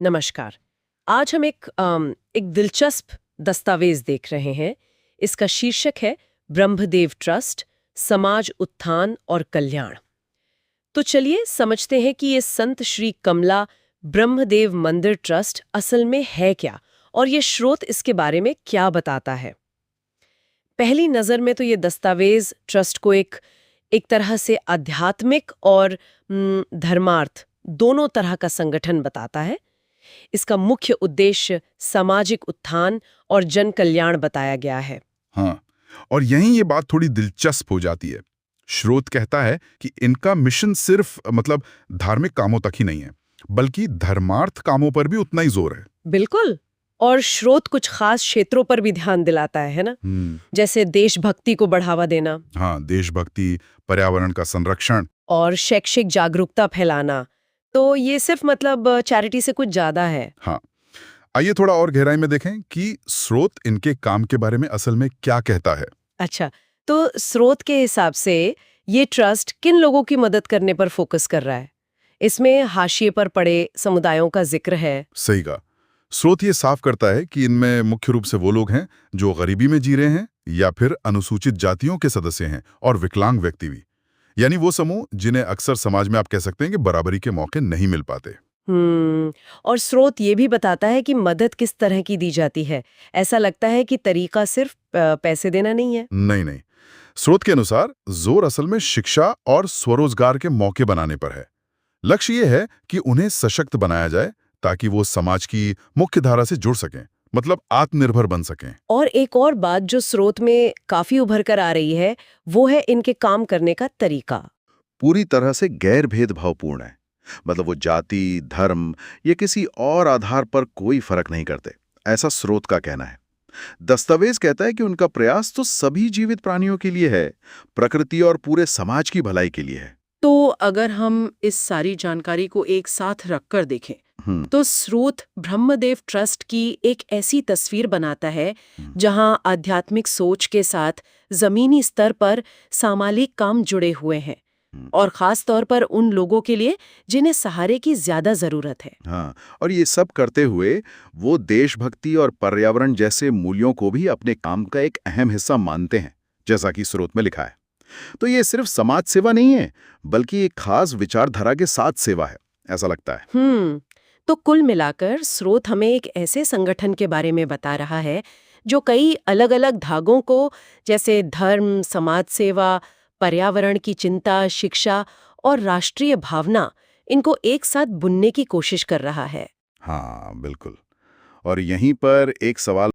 नमस्कार। आज हम एक दिलचस्प दस्तावेज देख रहे हैं। इसका शीर्षक है ब्रह्मदेव ट्रस्ट, समाज उत्थान और कल्याण। तो चलिए समझते हैं कि ये संत श्री कमला ब्रह्मदेव मंदिर ट्रस्ट असल में है क्या और ये स्रोत इसके बारे में क्या बताता है। पहली नज़र में तो ये दस्तावेज ट्रस्ट को एक तरह से आध्यात्मिक और धर्मार्थ दोनों तरह का संगठन बताता है। इसका मुख्य उद्देश्य सामाजिक उत्थान और जन कल्याण बताया गया है। हाँ, और यहीं ये बात थोड़ी दिलचस्प हो जाती है। स्रोत कहता है कि इनका मिशन सिर्फ धार्मिक कामों तक ही नहीं है, बल्कि धर्मार्थ कामों पर भी उतना ही जोर है। बिल्कुल। और स्रोत कुछ खास क्षेत्रों पर भी ध्यान दिलाता है ना? जैसे देशभक्ति को बढ़ावा देना। हाँ, देशभक्ति, पर्यावरण का संरक्षण और शैक्षिक जागरूकता फैलाना। तो ये सिर्फ चैरिटी से कुछ ज्यादा है। हाँ, आइए थोड़ा और गहराई में देखें कि स्रोत इनके काम के बारे में असल में क्या कहता है। अच्छा, तो स्रोत के हिसाब से ये ट्रस्ट किन लोगों की मदद करने पर फोकस कर रहा है? इसमें हाशिए पर पड़े समुदायों का जिक्र है। सही कहा। स्रोत ये साफ करता है कि इनमें मुख्य रूप से वो लोग हैं जो गरीबी में जी रहे हैं या फिर अनुसूचित जातियों के सदस्य हैं और विकलांग व्यक्ति भी, यानी वो समूह जिन्हें अक्सर समाज में आप कह सकते हैं कि बराबरी के मौके नहीं मिल पाते। और स्रोत ये भी बताता है कि मदद किस तरह की दी जाती है। ऐसा लगता है कि तरीका सिर्फ पैसे देना नहीं है। नहीं नहीं, स्रोत के अनुसार जोर असल में शिक्षा और स्वरोजगार के मौके बनाने पर है। लक्ष्य ये है कि उन्हें सशक्त बनाया जाए ताकि वो समाज की मुख्य धारा से जुड़ सकें, आत्मनिर्भर बन सकें। और एक और बात जो स्रोत में काफी उभर कर आ रही है, वो है इनके काम करने का तरीका। पूरी तरह से गैर भेदभावपूर्ण है। वो जाति, धर्म या किसी और आधार पर कोई फर्क नहीं करते, ऐसा स्रोत का कहना है। दस्तावेज कहता है कि उनका प्रयास तो सभी जीवित प्राणियों के लिए है, प्रकृति और पूरे समाज की भलाई के लिए है। तो अगर हम इस सारी जानकारी को एक साथ रखकर देखें, तो स्रोत ब्रह्मदेव ट्रस्ट की एक ऐसी तस्वीर बनाता है जहां आध्यात्मिक सोच के साथ जमीनी स्तर पर सामाजिक काम जुड़े हुए हैं, और खास तौर पर उन लोगों के लिए जिन्हें सहारे की ज्यादा जरूरत है। हाँ, और ये सब करते हुए वो देशभक्ति और पर्यावरण जैसे मूल्यों को भी अपने काम का एक अहम हिस्सा मानते हैं, जैसा कि स्रोत में लिखा है। तो ये सिर्फ समाज सेवा नहीं है, बल्कि एक खास विचारधारा के साथ सेवा है, ऐसा लगता है। तो कुल मिलाकर स्रोत हमें एक ऐसे संगठन के बारे में बता रहा है जो कई अलग अलग धागों को, जैसे धर्म, समाज सेवा, पर्यावरण की चिंता, शिक्षा और राष्ट्रीय भावना, इनको एक साथ बुनने की कोशिश कर रहा है। हाँ, बिल्कुल। और यहीं पर एक सवाल